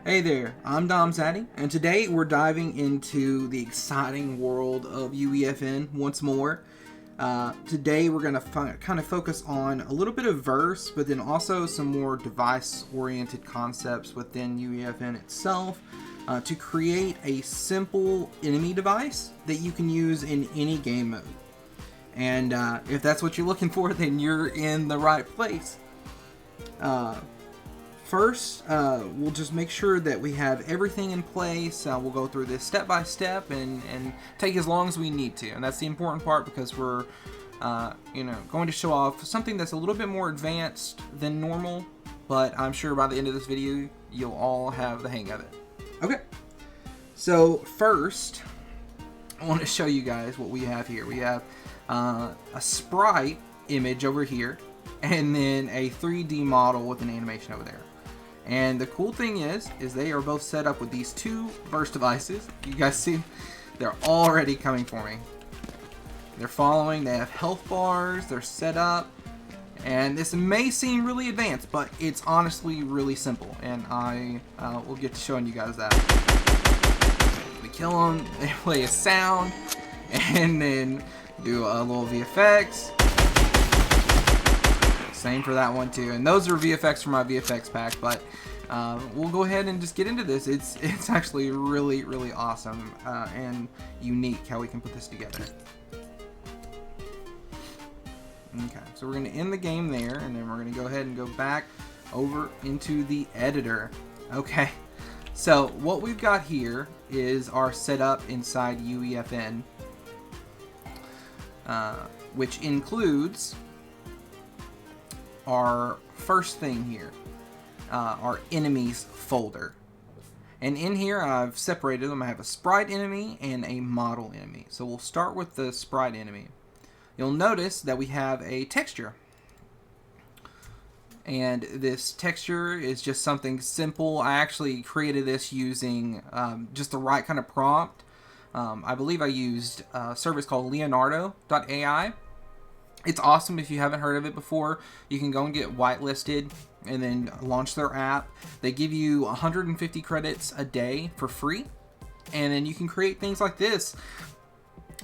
Hey there, I'm DomZaddy, and today we're diving into the exciting world of UEFN once more. Today we're going to kind of focus on a little bit of verse, but then also some more device-oriented concepts within UEFN itself to create a simple enemy device that you can use in any game mode. And if that's what you're looking for, then you're in the right place. First, we'll just make sure that we have everything in place. We'll go through this step by step and take as long as we need to. And that's the important part because we're, going to show off something that's a little bit more advanced than normal. But I'm sure by the end of this video, you'll all have the hang of it. Okay. So first, I want to show you guys what we have here. We have a sprite image over here, and then a 3D model with an animation over there. And the cool thing is they are both set up with these two burst devices. You guys see, they're already coming for me. They're following, they have health bars, they're set up. And this may seem really advanced, but it's honestly really simple. And I will get to showing you guys that. We kill them, they play a sound, and then do a little VFX. Same for that one too, and those are VFX from my VFX pack. But we'll go ahead and just get into this. It's actually really awesome and unique how we can put this together. Okay, so we're going to end the game there, and then we're going to go ahead and go back over into the editor. Okay, so what we've got here is our setup inside UEFN, which includes our first thing here, our enemies folder. And in here I've separated them. I have a sprite enemy and a model enemy. So we'll start with the sprite enemy. You'll notice that we have a texture. And this texture is just something simple. I actually created this using just the right kind of prompt. I believe I used a service called Leonardo.ai. It's awesome. If you haven't heard of it before, you can go and get whitelisted and then launch their app. They give you 150 credits a day for free, and then you can create things like this.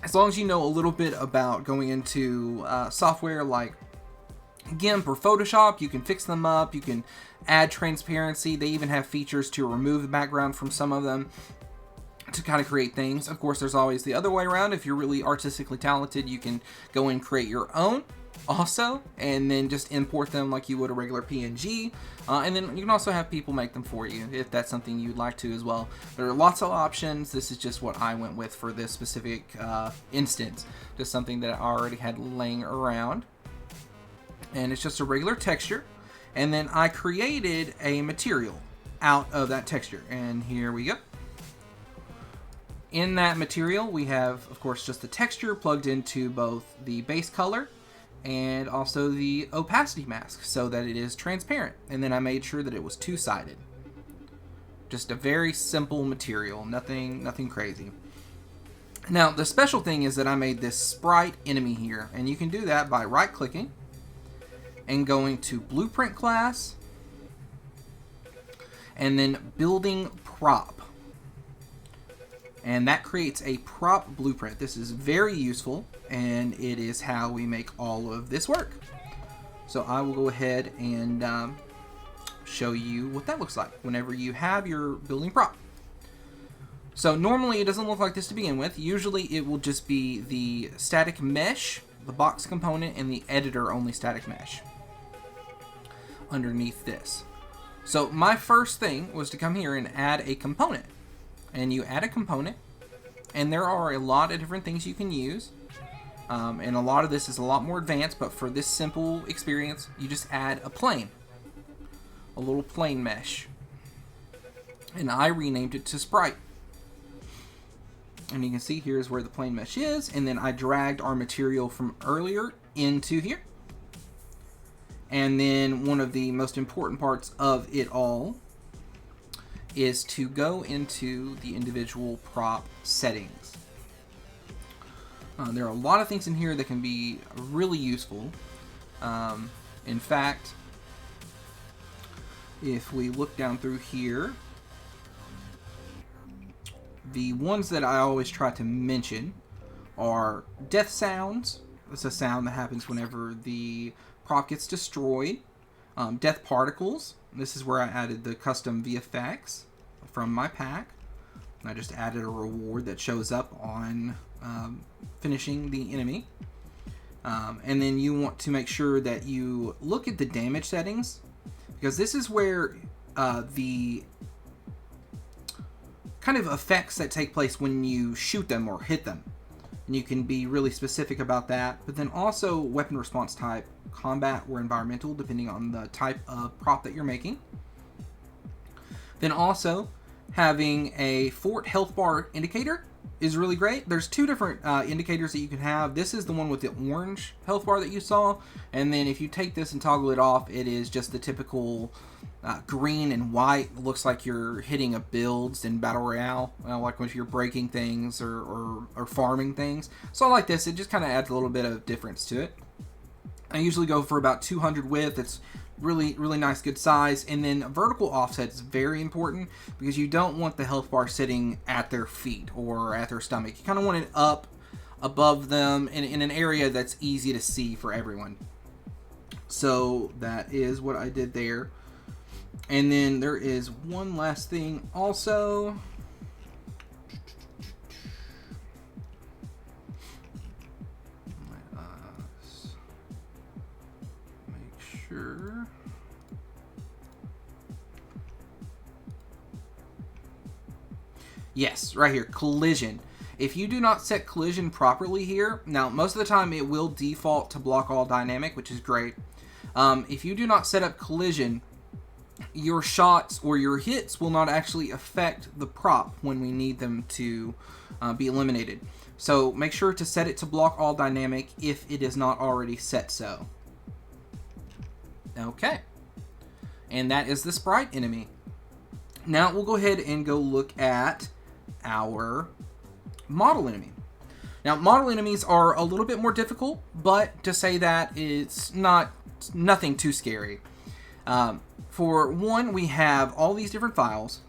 As long as you know a little bit about going into software like GIMP or Photoshop, you can fix them up. You can add transparency. They even have features to remove the background from some of them to kind of create things. Of course, there's always the other way around. If you're really artistically talented, you can go and create your own also, and then just import them like you would a regular PNG. And then you can also have people make them for you if that's something you'd like to as well. There are lots of options. This is just what I went with for this specific instance. Just something that I already had laying around. And it's just a regular texture. And then I created a material out of that texture. And here we go. In that material, we have, of course, just the texture plugged into both the base color and also the opacity mask so that it is transparent. And then I made sure that it was two-sided. Just a very simple material, nothing crazy. Now, the special thing is that I made this sprite enemy here, and you can do that by right-clicking and going to Blueprint class and then building prop. And that creates a prop blueprint. This is very useful, and it is how we make all of this work. So I will go ahead and show you what that looks like whenever you have your building prop. So normally it doesn't look like this to begin with. Usually it will just be the static mesh, the box component, and the editor only static mesh underneath this. So my first thing was to come here and add a component. And you add a component, and there are a lot of different things you can use, and a lot of this is a lot more advanced, but for this simple experience, you just add a plane, a little plane mesh, and I renamed it to sprite. And you can see here's where the plane mesh is, and then I dragged our material from earlier into here. And then one of the most important parts of it all is to go into the individual prop settings. There are a lot of things in here that can be really useful. In fact, if we look down through here, the ones that I always try to mention are death sounds. It's a sound that happens whenever the prop gets destroyed. Death particles. This is where I added the custom VFX from my pack. And I just added a reward that shows up on finishing the enemy. And then you want to make sure that you look at the damage settings, because this is where the kind of effects that take place when you shoot them or hit them. And you can be really specific about that. But then also weapon response type, combat, or environmental, depending on the type of prop that you're making. Then also having a fort health bar indicator is really great. There's two different indicators that you can have. This is the one with the orange health bar that you saw. And then if you take this and toggle it off, it is just the typical green and white. It looks like you're hitting a builds in Battle Royale, like if you're breaking things or farming things. So I like this. It just kind of adds a little bit of difference to it. I usually go for about 200 width. It's really nice, good size. And then vertical offset is very important, because you don't want the health bar sitting at their feet or at their stomach. You kind of want it up above them in an area that's easy to see for everyone. So that is what I did there. And then there is one last thing also. Let's make sure. Yes, right here, collision. If you do not set collision properly here, now most of the time it will default to block all dynamic, which is great. If you do not set up collision, your shots or your hits will not actually affect the prop when we need them to be eliminated. So make sure to set it to block all dynamic if it is not already set so. Okay. And that is the sprite enemy. Now we'll go ahead and go look at our model enemy. Now model enemies are a little bit more difficult, but to say that it's nothing too scary. For one, we have all these different files,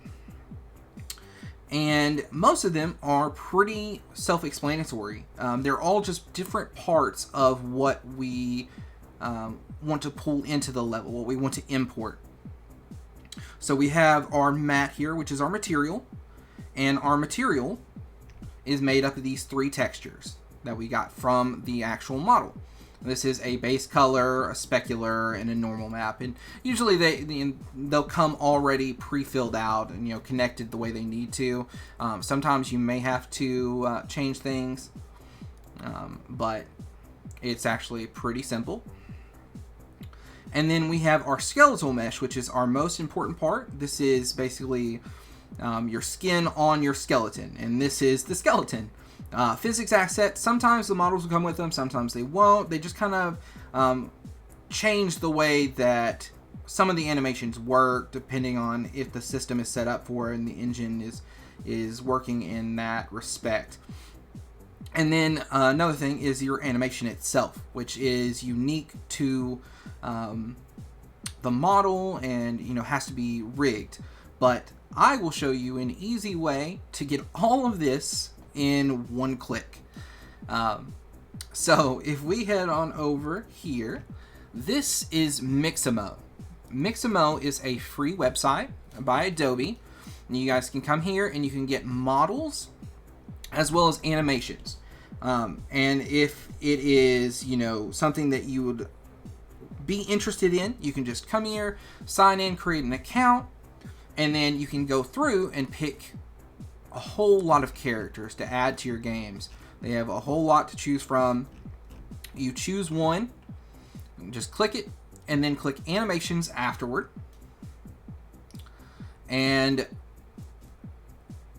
and most of them are pretty self-explanatory. They're all just different parts of what we want to pull into the level, what we want to import. So we have our mat here, which is our material, and our material is made up of these three textures that we got from the actual model. This is a base color, a specular, and a normal map. And usually they'll come already pre-filled out and connected the way they need to. Sometimes you may have to change things, but it's actually pretty simple. And then we have our skeletal mesh, which is our most important part. This is basically your skin on your skeleton, and this is the skeleton. Physics assets, sometimes the models will come with them, sometimes they won't. They just kind of change the way that some of the animations work, depending on if the system is set up for it and the engine is working in that respect. And then another thing is your animation itself, which is unique to the model and has to be rigged. But I will show you an easy way to get all of this in one click. So if we head on over here, this is Mixamo. Mixamo is a free website by Adobe. And you guys can come here and you can get models as well as animations. And if it is, something that you would be interested in, you can just come here, sign in, create an account, and then you can go through and pick a whole lot of characters to add to your games. They have a whole lot to choose from. You choose one, just click it, and then click animations afterward. And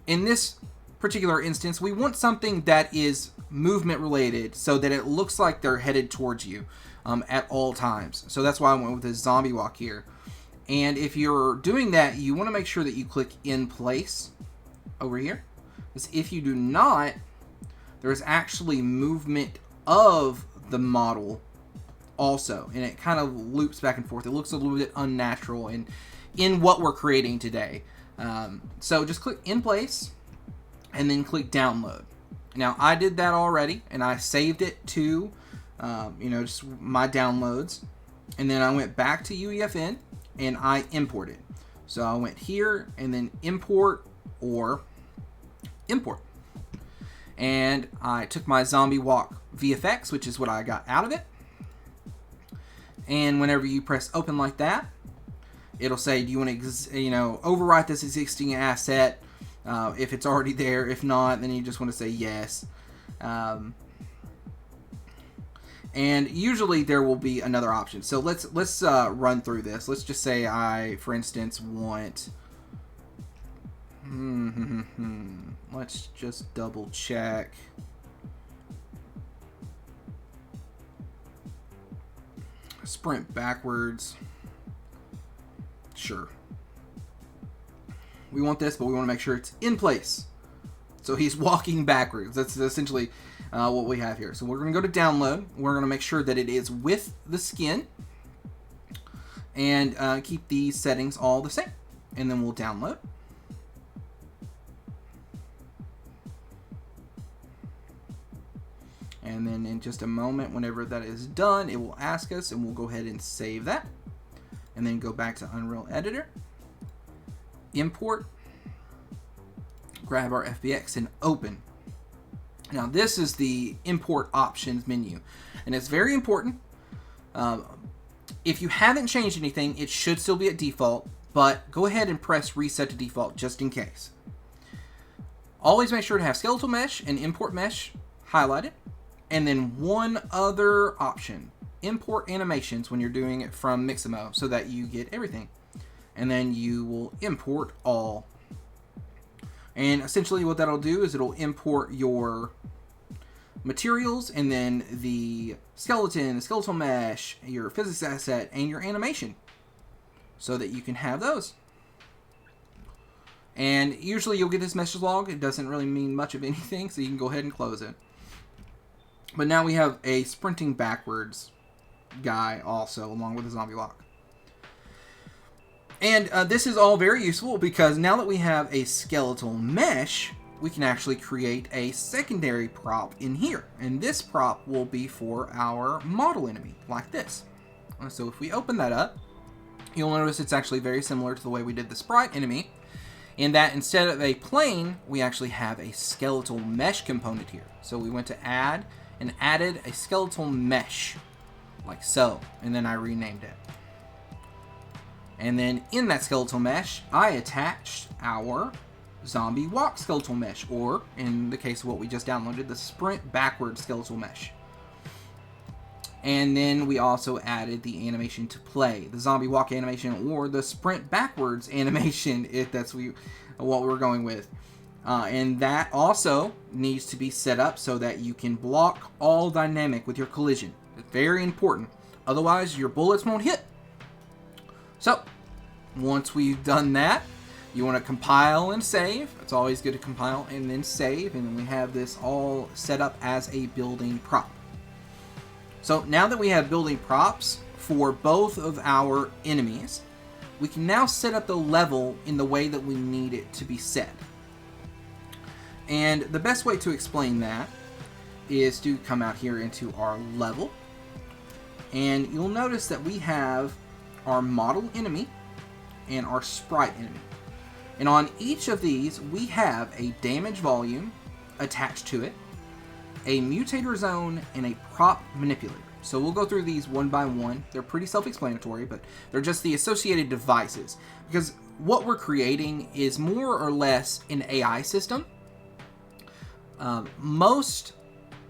in this particular instance, we want something that is movement related so that it looks like they're headed towards you at all times. So that's why I went with this zombie walk here. And if you're doing that, you want to make sure that you click in place over here. Because if you do not, there's actually movement of the model also. And it kind of loops back and forth. It looks a little bit unnatural in what we're creating today. So just click in place. and then click download. Now I did that already, and I saved it to just my downloads, and then I went back to UEFN and I imported. So I went here and then import, and I took my zombie walk VFX, which is what I got out of it, and whenever you press open like that, it'll say, do you want to overwrite this existing asset if it's already there. If not, then you just want to say yes. And usually there will be another option. So let's run through this. Let's just say I, for instance, want... Let's just double check. Sprint backwards. Sure. We want this, but we want to make sure it's in place. So he's walking backwards. That's essentially what we have here. So we're going to go to download. We're going to make sure that it is with the skin. And keep these settings all the same. And then we'll download. And then in just a moment, whenever that is done, it will ask us, and we'll go ahead and save that. And then go back to Unreal Editor. Import. Grab our FBX and open. Now this is the import options menu, and it's very important. If you haven't changed anything, it should still be at default, but go ahead and press reset to default just in case. Always make sure to have skeletal mesh and import mesh highlighted, and then one other option, import animations when you're doing it from Mixamo, so that you get everything. And then you will import all. And essentially what that'll do is it'll import your materials, and then the skeleton, the skeletal mesh, your physics asset, and your animation, so that you can have those. And usually you'll get this message log. It doesn't really mean much of anything, so you can go ahead and close it. But now we have a sprinting backwards guy also, along with the zombie walk. And this is all very useful because now that we have a skeletal mesh, we can actually create a secondary prop in here. And this prop will be for our model enemy, like this. So if we open that up, you'll notice it's actually very similar to the way we did the sprite enemy, in that instead of a plane, we actually have a skeletal mesh component here. So we went to add and added a skeletal mesh, like so, and then I renamed it. And then in that skeletal mesh, I attached our zombie walk skeletal mesh, or in the case of what we just downloaded, the sprint backwards skeletal mesh. And then we also added the animation to play, the zombie walk animation, or the sprint backwards animation, if that's what we're going with. And that also needs to be set up so that you can block all dynamic with your collision. It's very important. Otherwise, your bullets won't hit. So, once we've done that, you want to compile and save. It's always good to compile and then save. And then we have this all set up as a building prop. So now that we have building props for both of our enemies, we can now set up the level in the way that we need it to be set. And the best way to explain that is to come out here into our level. And you'll notice that we have our model enemy and our sprite enemy. And on each of these, we have a damage volume attached to it, a mutator zone, and a prop manipulator. So we'll go through these one by one. They're pretty self-explanatory, but they're just the associated devices. Because what we're creating is more or less an AI system. Most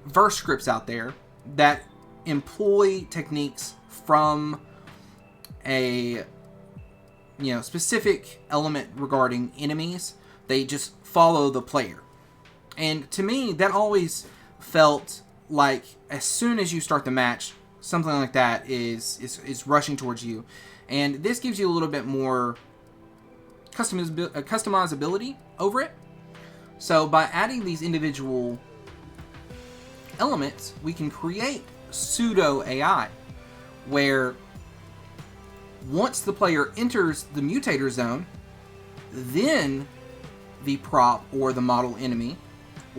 verse scripts out there that employ techniques from a specific element regarding enemies, they just follow the player. And to me, that always felt like as soon as you start the match, something like that is rushing towards you. And this gives you a little bit more customizability over it. So by adding these individual elements, we can create pseudo AI, where once the player enters the mutator zone, then the prop or the model enemy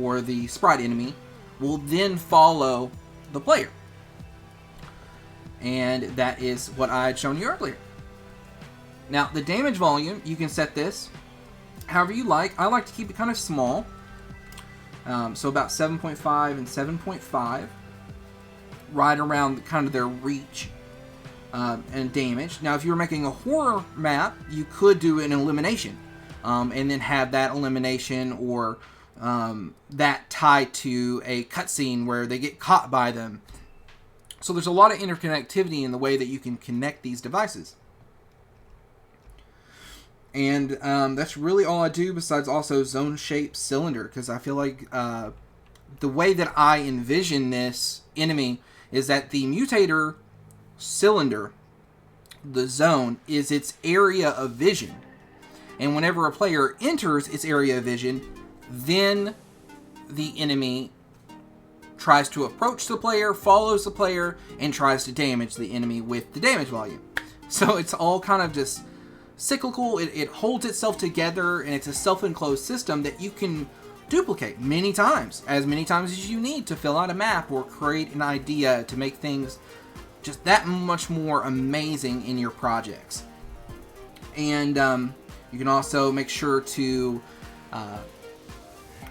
or the sprite enemy will then follow the player. And that is what I had shown you earlier. Now, the damage volume, you can set this however you like. I like to keep it kind of small. So about 7.5 and 7.5. Right around kind of their reach and damage. Now, if you were making a horror map, you could do an elimination. And then have that elimination or that tied to a cutscene where they get caught by them. So there's a lot of interconnectivity in the way that you can connect these devices. And that's really all I do, besides also zone shape cylinder, because I feel like the way that I envision this enemy is that the mutator cylinder, the zone, is its area of vision. And whenever a player enters its area of vision, then the enemy tries to approach the player, follows the player, and tries to damage the enemy with the damage volume. So it's all kind of just cyclical. It holds itself together, and it's a self-enclosed system that you can duplicate many times as you need to fill out a map or create an idea to make things just that much more amazing in your projects. And you can also make sure to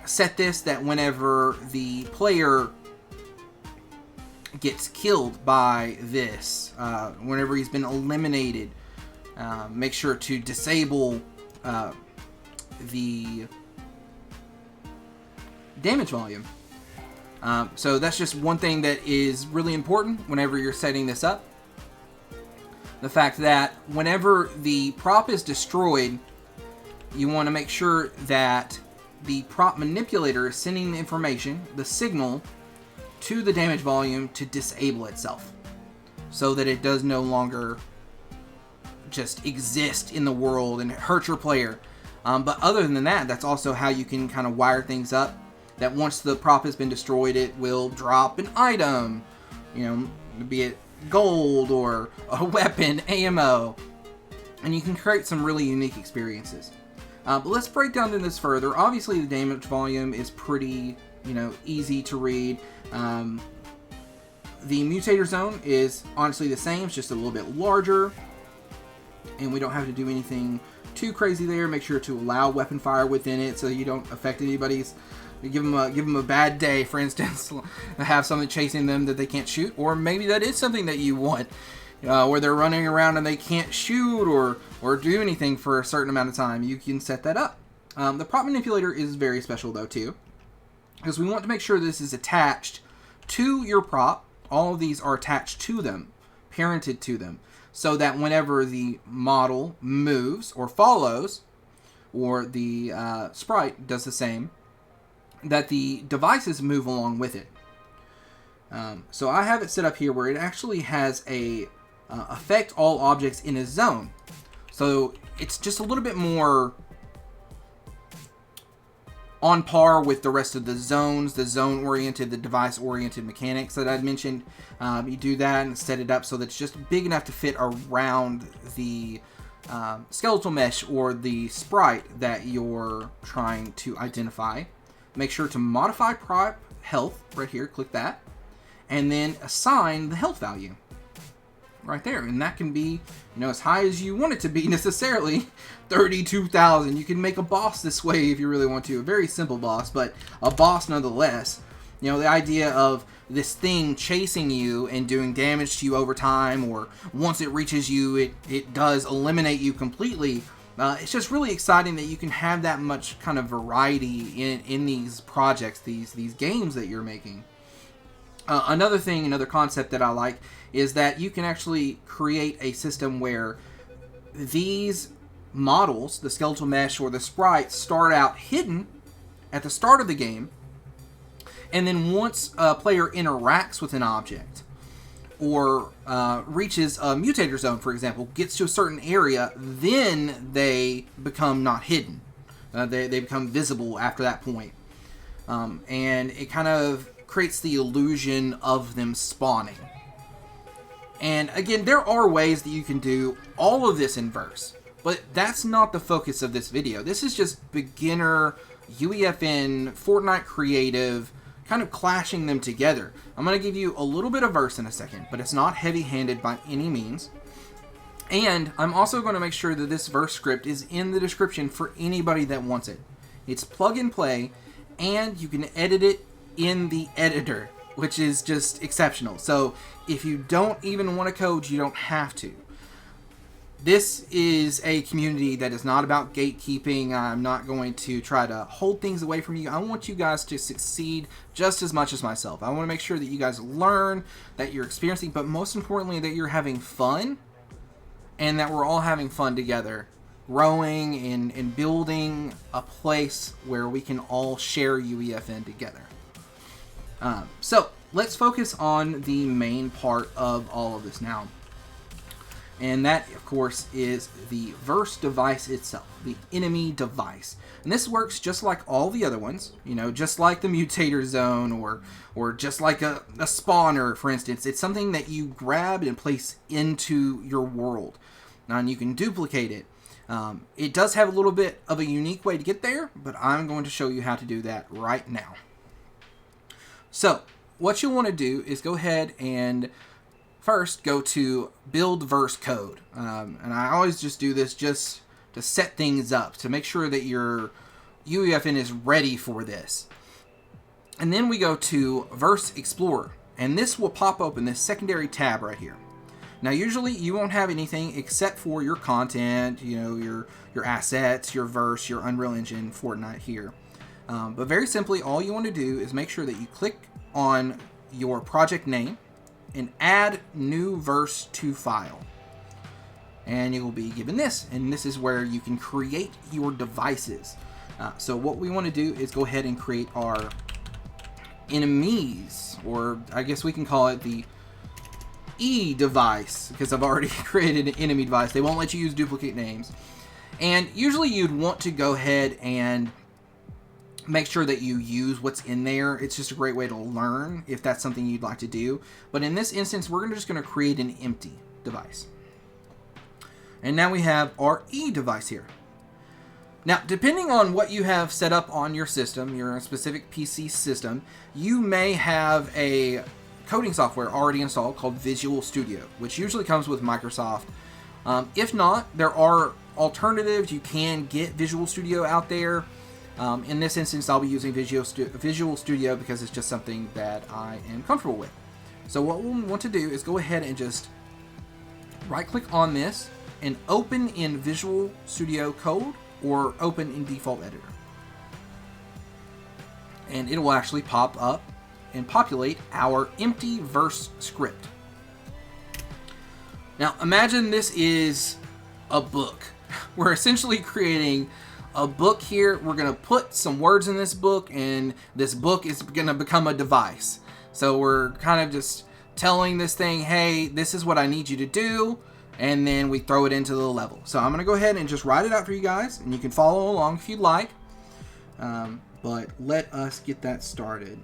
set this that whenever the player gets killed by this, whenever he's been eliminated, make sure to disable the damage volume. So that's just one thing that is really important whenever you're setting this up. The fact that whenever the prop is destroyed, you want to make sure that the prop manipulator is sending the information, the signal, to the damage volume to disable itself, so that it does no longer just exist in the world and hurt your player. But other than that, that's also how you can kind of wire things up, that once the prop has been destroyed, it will drop an item, be it gold or a weapon, ammo, and you can create some really unique experiences. But let's break down this further. Obviously, the damage volume is pretty, easy to read. The mutator zone is honestly the same. It's just a little bit larger, and we don't have to do anything too crazy there. Make sure to allow weapon fire within it so you don't affect anybody's. Give them a bad day, for instance. Have something chasing them that they can't shoot, or maybe that is something that you want. Where they're running around and they can't shoot or do anything for a certain amount of time. You can set that up. The prop manipulator is very special though too, because we want to make sure this is attached to your prop. All of these are attached to them, parented to them, so that whenever the model moves or follows, or the sprite does the same, that the devices move along with it. So I have it set up here where it actually has a affect all objects in a zone. So it's just a little bit more on par with the rest of the zones, the zone-oriented, the device-oriented mechanics that I'd mentioned. You do that and set it up so that it's just big enough to fit around the skeletal mesh or the sprite that you're trying to identify. Make sure to modify prop health right here, click that, and then assign the health value right there. And that can be, as high as you want it to be, necessarily 32,000. You can make a boss this way if you really want to. A very simple boss, but a boss nonetheless. The idea of this thing chasing you and doing damage to you over time, or once it reaches you, it does eliminate you completely. It's just really exciting that you can have that much kind of variety in these projects, these games that you're making. Another concept that I like is that you can actually create a system where these models, the skeletal mesh or the sprites, start out hidden at the start of the game, and then once a player interacts with an object or reaches a mutator zone, for example, gets to a certain area, then they become not hidden. They become visible after that point. And it kind of creates the illusion of them spawning. And again, there are ways that you can do all of this in verse. But that's not the focus of this video. This is just beginner UEFN, Fortnite creative, kind of clashing them together. I'm going to give you a little bit of verse in a second, but it's not heavy-handed by any means. And I'm also going to make sure that this verse script is in the description for anybody that wants it. It's plug and play, and you can edit it in the editor, which is just exceptional. So if you don't even want to code, you don't have to. This is a community that is not about gatekeeping. I'm not going to try to hold things away from you. I want you guys to succeed just as much as myself. I want to make sure that you guys learn, that you're experiencing, but most importantly, that you're having fun, and that we're all having fun together, growing and building a place where we can all share UEFN together. So let's focus on the main part of all of this now. And that, of course, is the verse device itself, the enemy device. And this works just like all the other ones, you know, just like the mutator zone or just like a spawner, for instance. It's something that you grab and place into your world. Now, and you can duplicate it. It does have a little bit of a unique way to get there, but I'm going to show you how to do that right now. So, what you'll want to do is go ahead and first go to build verse code. And I always just do this just to set things up, to make sure that your UEFN is ready for this. And then we go to Verse Explorer, and this will pop open this secondary tab right here. Now, usually you won't have anything except for your content, you know, your assets, your verse, your Unreal Engine, Fortnite here. But very simply, all you want to do is make sure that you click on your project name and add new verse to file. And you will be given this, and this is where you can create your devices. So what we want to do is go ahead and create our enemies, or I guess we can call it the E device, because I've already created an enemy device. They won't let you use duplicate names. And usually you'd want to go ahead and make sure that you use what's in there. It's just a great way to learn if that's something you'd like to do. But in this instance, we're just going to create an empty device. And now we have our E device here. Now, depending on what you have set up on your system, your specific PC system, you may have a coding software already installed called Visual Studio, which usually comes with Microsoft. If not, there are alternatives. You can get Visual Studio out there. In this instance, I'll be using Visual Studio because it's just something that I am comfortable with. So what we'll want to do is go ahead and just right-click on this and open in Visual Studio Code or open in Default Editor. And it will actually pop up and populate our empty verse script. Now, imagine this is a book. We're essentially creating a book here. We're going to put some words in this book, and this book is going to become a device. So we're kind of just telling this thing, hey, this is what I need you to do, and then we throw it into the level. So I'm going to go ahead and just write it out for you guys, and you can follow along if you'd like. But let us get that started.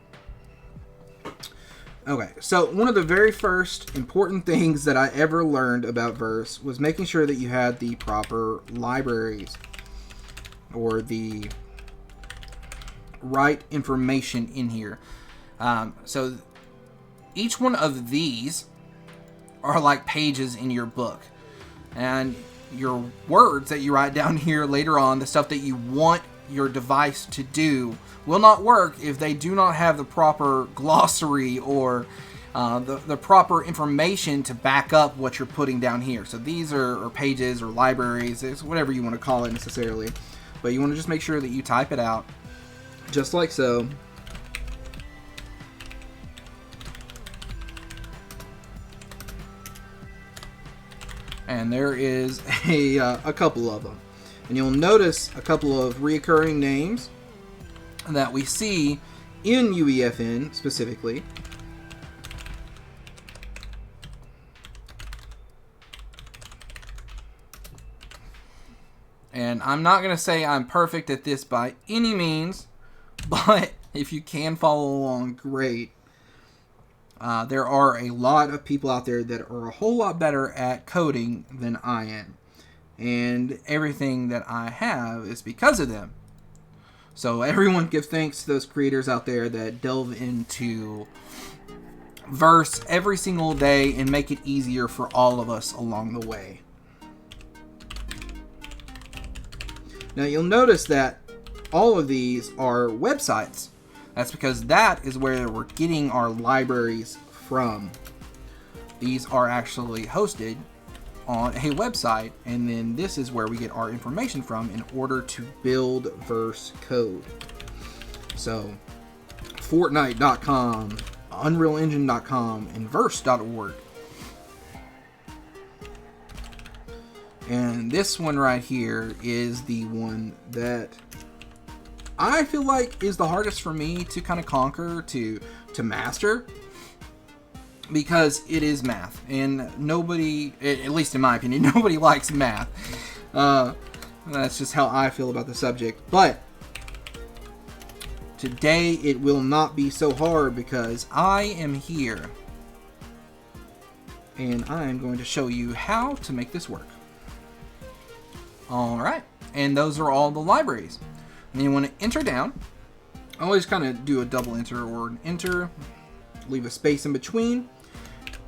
Okay, so one of the very first important things that I ever learned about Verse was making sure that you had the proper libraries or the right information in here. So each one of these are like pages in your book, and your words that you write down here later on, the stuff that you want your device to do, will not work if they do not have the proper glossary or the proper information to back up what you're putting down here. So these are pages or libraries, it's whatever you want to call it necessarily. But you want to just make sure that you type it out just like so. And there is a couple of them. And you'll notice a couple of reoccurring names that we see in UEFN specifically. And I'm not going to say I'm perfect at this by any means, but if you can follow along, great. There are a lot of people out there that are a whole lot better at coding than I am. And everything that I have is because of them. So everyone give thanks to those creators out there that delve into verse every single day and make it easier for all of us along the way. Now you'll notice that all of these are websites. That's because that is where we're getting our libraries from. These are actually hosted on a website, and then this is where we get our information from in order to build verse code. So fortnite.com, unrealengine.com, and verse.org. And this one right here is the one that I feel like is the hardest for me to kind of conquer, to master, because it is math, and nobody, at least in my opinion, nobody likes math. That's just how I feel about the subject. But today it will not be so hard because I am here, and I am going to show you how to make this work. Alright, and those are all the libraries. And you want to enter down. I always kind of do a double enter or an enter, leave a space in between,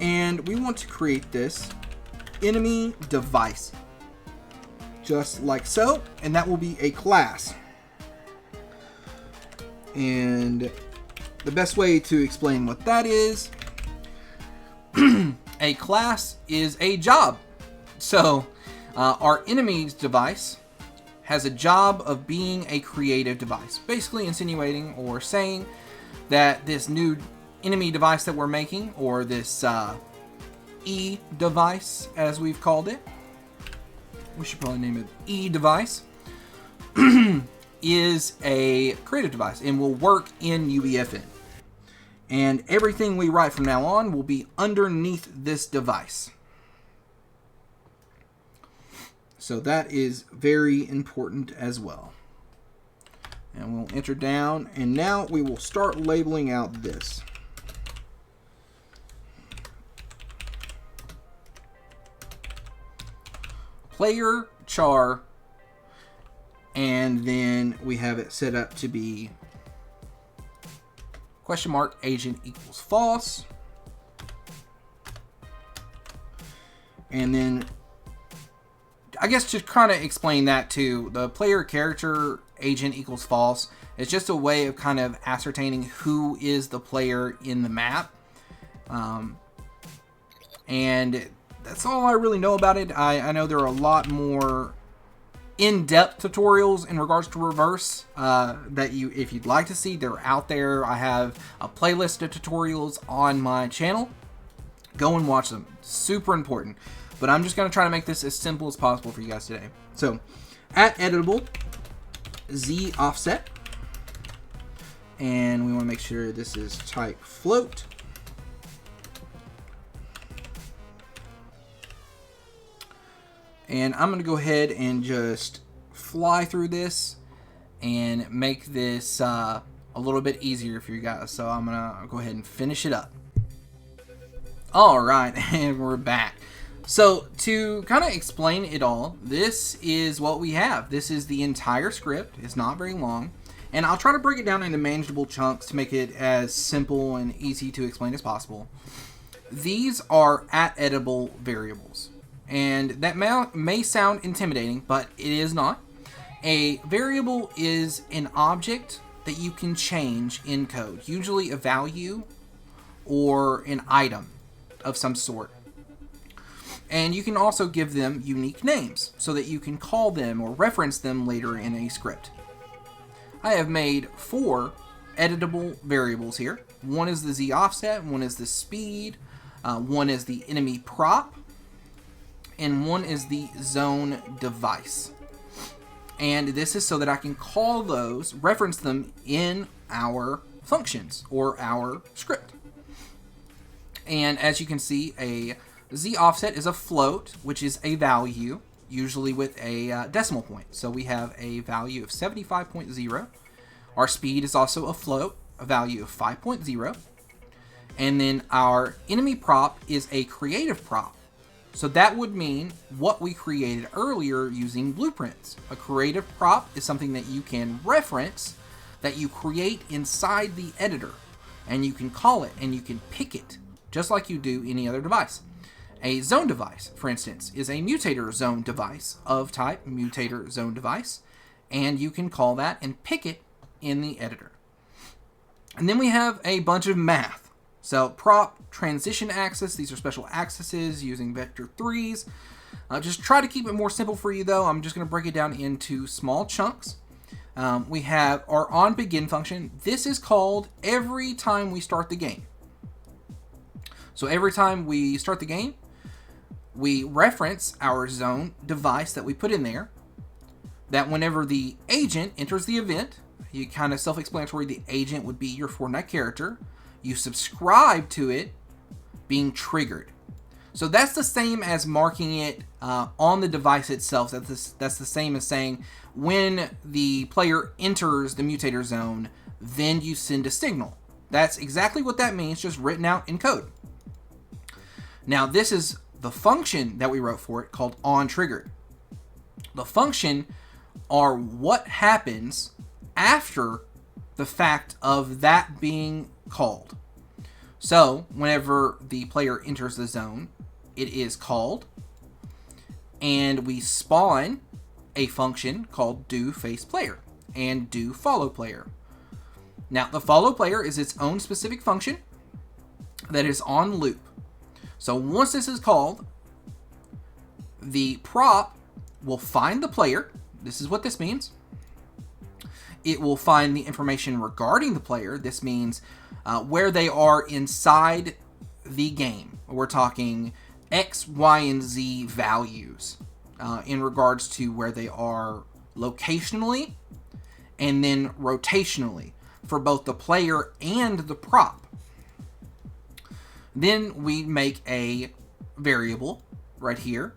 and we want to create this enemy device, just like so, and that will be a class. And the best way to explain what that is, a class is a job. So our enemy's device has a job of being a creative device, basically insinuating or saying that this new enemy device that we're making, or this E device as we've called it, we should probably name it E device, is a creative device and will work in UEFN. And everything we write from now on will be underneath this device. So that is very important as well. And we'll enter down, and now we will start labeling out this. Player char, and then we have it set up to be question mark agent equals false. And then I guess to kind of explain that too, the player character agent equals false is just a way of kind of ascertaining who is the player in the map. And that's all I really know about it. I know there are a lot more in-depth tutorials in regards to reverse that you, if you'd like to see, they're out there. I have a playlist of tutorials on my channel. Go and watch them. Super important. But I'm just going to try to make this as simple as possible for you guys today. So, at editable, Z offset. And we want to make sure this is type float. And I'm going to go ahead and just fly through this and make this a little bit easier for you guys. So I'm going to go ahead and finish it up. Alright, and we're back. So to kind of explain it all, this is what we have. This is the entire script. It's not very long. And I'll try to break it down into manageable chunks to make it as simple and easy to explain as possible. These are @editable variables. And that may sound intimidating, but it is not. A variable is an object that you can change in code, usually a value or an item of some sort. And you can also give them unique names so that you can call them or reference them later in a script. I have made 4 editable variables here. One is the Z offset, one is the speed, one is the enemy prop, and one is the zone device. And this is so that I can call those, reference them in our functions or our script. And as you can see, a Z offset is a float, which is a value, usually with a decimal point. So we have a value of 75.0. Our speed is also a float, a value of 5.0. And then our enemy prop is a creative prop, So that would mean what we created earlier using blueprints. A creative prop is something that you can reference, that you create inside the editor, and you can call it and you can pick it, just like you do any other device. A zone device, for instance, is a mutator zone device of type mutator zone device, and you can call that and pick it in the editor. And then we have a bunch of math. So prop, transition axis, these are special axes using vector 3s. Just try to keep it more simple for you though. I'm just going to break it down into small chunks. We have our onBegin function. This is called every time we start the game. So every time we start the game, we reference our zone device that we put in there, that whenever the agent enters the event, you kind of self-explanatory, the agent would be your Fortnite character. You subscribe to it being triggered. So that's the same as marking it on the device itself. That's the same as saying when the player enters the mutator zone, then you send a signal. That's exactly what that means, just written out in code. Now this is the function that we wrote for it called onTriggered. The function are what happens after the fact of that being called. So whenever the player enters the zone, it is called, and we spawn a function called doFacePlayer and doFollowPlayer. Now the follow player is its own specific function that is on loop. So once this is called, the prop will find the player. This is what this means. It will find the information regarding the player. This means where they are inside the game. We're talking X, Y, and Z values in regards to where they are locationally and then rotationally for both the player and the prop. Then we make a variable right here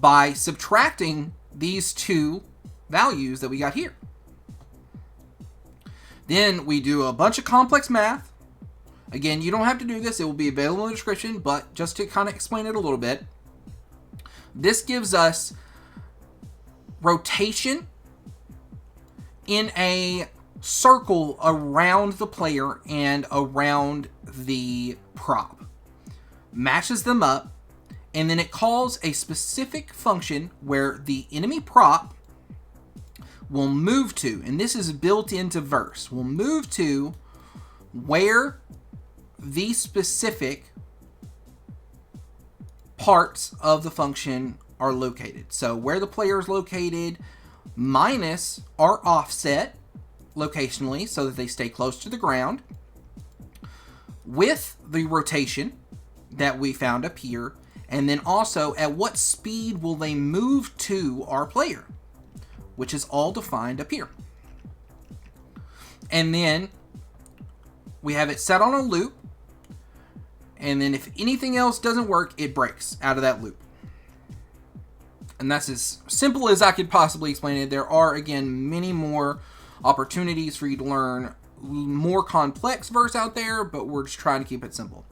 by subtracting these two values that we got here. Then we do a bunch of complex math. Again, you don't have to do this. It will be available in the description, but just to kind of explain it a little bit, this gives us rotation in a circle around the player and around the prop. Matches them up, and then it calls a specific function where the enemy prop will move to, and this is built into verse, will move to where the specific parts of the function are located. So where the player is located minus our offset locationally so that they stay close to the ground, with the rotation that we found up here, and then also at what speed will they move to our player, which is all defined up here. And then we have it set on a loop, and then if anything else doesn't work, it breaks out of that loop. And that's as simple as I could possibly explain it. There are, again, many more opportunities for you to learn more complex verse out there, but we're just trying to keep it simple.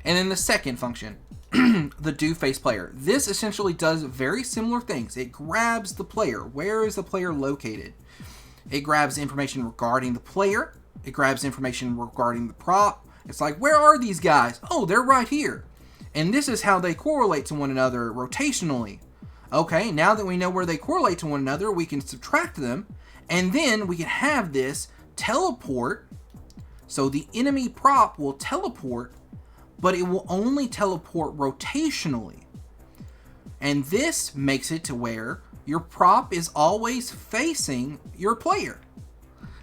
And then the second function, the doFacePlayer. This essentially does very similar things. It grabs the player. Where is the player located? It grabs information regarding the player. It grabs information regarding the prop. It's like, where are these guys? Oh, they're right here. And this is how they correlate to one another rotationally. Okay, now that we know where they correlate to one another, we can subtract them, and then we can have this teleport. So the enemy prop will teleport, but it will only teleport rotationally. And this makes it to where your prop is always facing your player.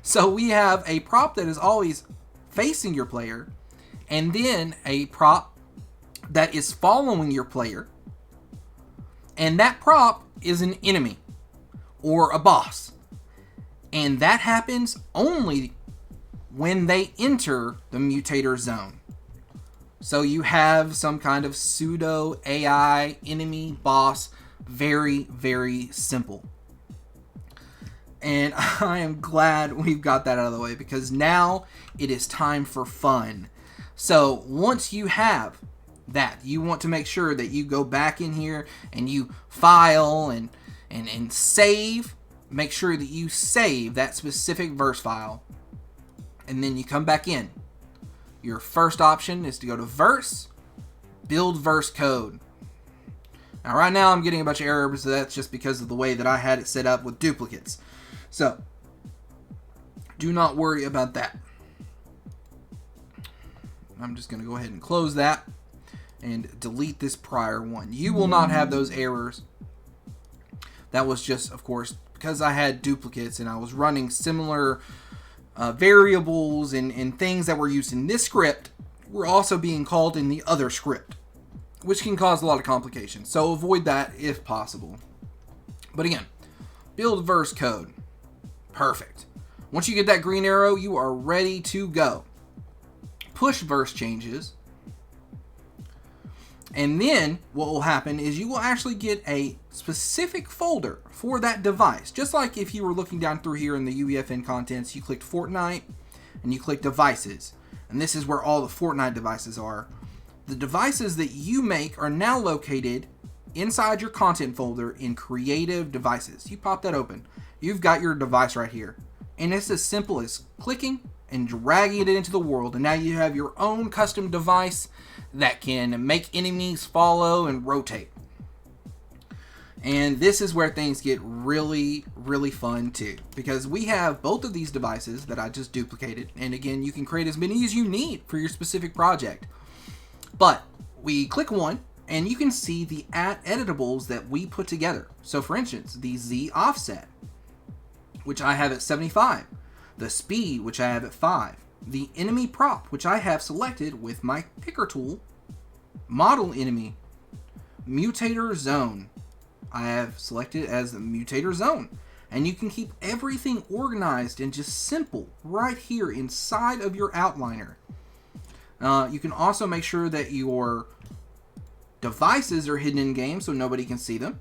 So we have a prop that is always facing your player, and then a prop that is following your player, and that prop is an enemy or a boss. And that happens only when they enter the mutator zone. So you have some kind of pseudo AI enemy boss. Very, very simple. And I am glad we've got that out of the way, because now it is time for fun. So once you have that. You want to make sure that you go back in here and you file and save. Make sure that you save that specific verse file. And then you come back in. Your first option is to go to verse, build verse code. Now right now I'm getting a bunch of errors, so that's just because of the way that I had it set up with duplicates. So do not worry about that. I'm just going to go ahead and close that and delete this prior one. You will not have those errors. That was just, of course, because I had duplicates and I was running similar variables and things that were used in this script were also being called in the other script, which can cause a lot of complications. So avoid that if possible. But again, build verse code. Perfect. Once you get that green arrow, you are ready to go. Push verse changes. And then what will happen is you will actually get a specific folder for that device. Just like if you were looking down through here in the UEFN contents, you clicked Fortnite and you click devices. And this is where all the Fortnite devices are. The devices that you make are now located inside your content folder in creative devices. You pop that open. You've got your device right here. And it's as simple as clicking and dragging it into the world. And now you have your own custom device that can make enemies follow and rotate. And this is where things get really, really fun too. Because we have both of these devices that I just duplicated. And again, you can create as many as you need for your specific project. But we click one and you can see the editables that we put together. So for instance, the Z offset, which I have at 75. The speed, which I have at 5. The enemy prop, which I have selected with my picker tool. Model enemy. Mutator zone. I have selected as the mutator zone. And you can keep everything organized and just simple right here inside of your outliner. You can also make sure that your devices are hidden in game so nobody can see them.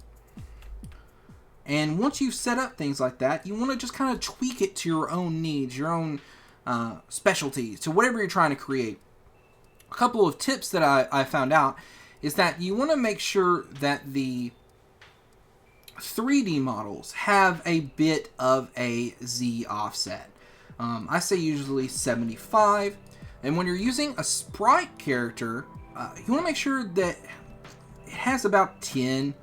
And once you've set up things like that, you want to just kind of tweak it to your own needs, your own specialties, to whatever you're trying to create. A couple of tips that I found out is that you want to make sure that the 3D models have a bit of a Z offset. I say usually 75. And when you're using a sprite character, you want to make sure that it has about 10.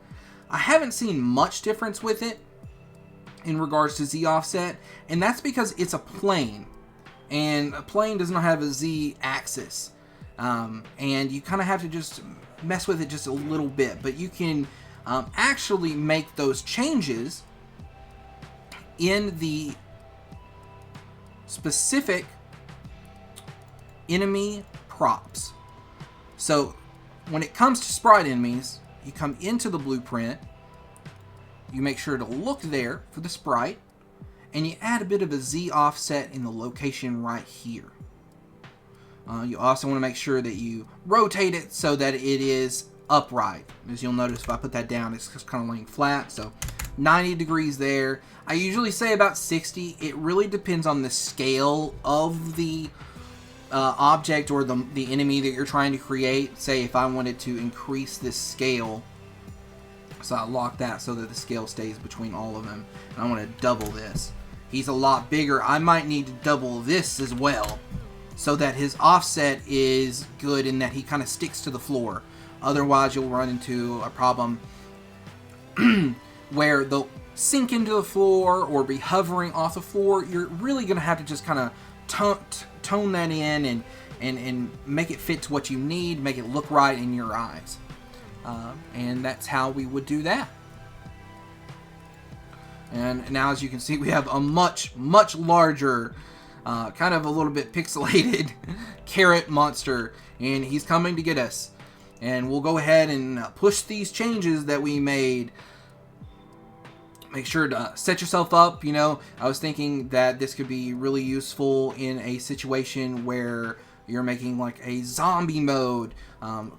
I haven't seen much difference with it in regards to Z offset, and that's because it's a plane, and a plane does not have a Z axis, and you kind of have to just mess with it just a little bit, but you can actually make those changes in the specific enemy props. So when it comes to sprite enemies, you come into the blueprint, you make sure to look there for the sprite, and you add a bit of a Z offset in the location right here. You also want to make sure that you rotate it so that it is upright. As you'll notice, if I put that down, it's just kind of laying flat. So 90 degrees there. I usually say about 60. It really depends on the scale of the object or the enemy that you're trying to create. Say if I wanted to increase this scale, so I lock that so that the scale stays between all of them, and I want to double this. He's a lot bigger. I might need to double this as well so that his offset is good and that he kind of sticks to the floor. Otherwise you'll run into a problem where they'll sink into the floor or be hovering off the floor. You're really going to have to just kind of tone that in and make it fit to what you need, make it look right in your eyes. And that's how we would do that. And now, as you can see, we have a much larger, kind of a little bit pixelated carrot monster, and he's coming to get us. And we'll go ahead and push these changes that we made. Make sure to set yourself up. You know, I was thinking that this could be really useful in a situation where you're making like a zombie mode.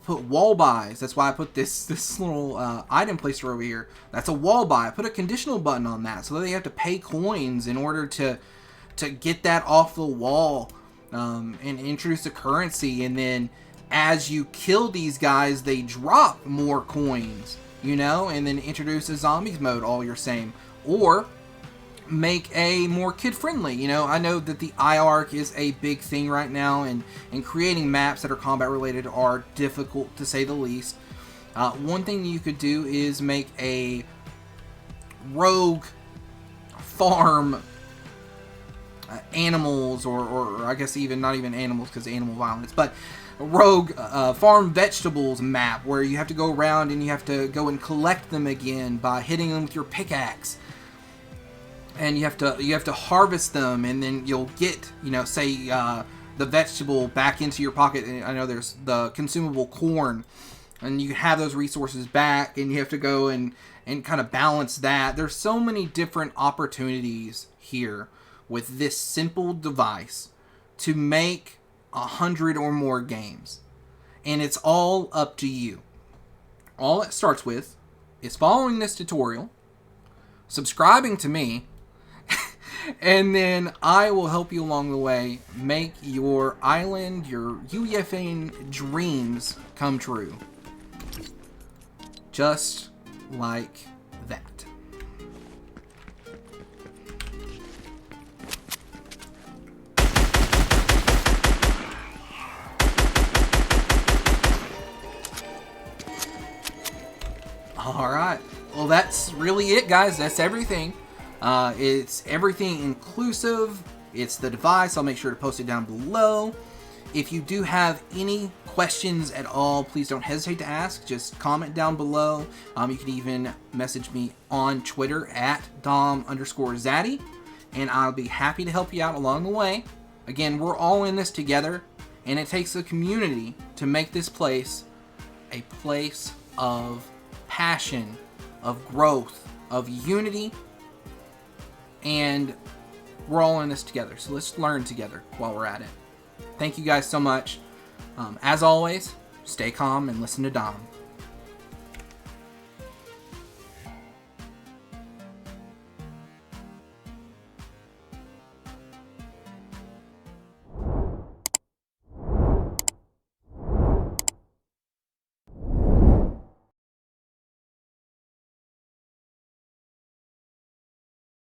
Put wall buys. That's why I put this little item placer over here. That's a wall buy. Put a conditional button on that so that they have to pay coins in order to get that off the wall, and introduce a currency, and then as you kill these guys, they drop more coins, you know, and then introduce a zombies mode, all you're saying. Or make a more kid-friendly, you know. I know that the IARC is a big thing right now, and creating maps that are combat related are difficult, to say the least. One thing you could do is make a rogue farm animals, or I guess even not even animals because animal violence, but rogue farm vegetables map where you have to go around and you have to go and collect them again by hitting them with your pickaxe, and you have to harvest them, and then you'll get, you know, say the vegetable back into your pocket. And I know there's the consumable corn, and you have those resources back, and you have to go and kind of balance that. There's so many different opportunities here with this simple device to make 100 or more games. And it's all up to you. All it starts with is following this tutorial, subscribing to me, and then I will help you along the way make your island, your UEFN dreams come true. Just like that. Alright, well that's really it, guys. That's everything. It's everything inclusive. It's the device. I'll make sure to post it down below. If you do have any questions at all, please don't hesitate to ask. Just comment down below. You can even message me on Twitter at Dom_Zaddy, and I'll be happy to help you out along the way. Again, we're all in this together, and it takes a community to make this place a place of passion, of growth, of unity, and we're all in this together. So let's learn together while we're at it. Thank you guys so much. As always, stay calm and listen to Dom.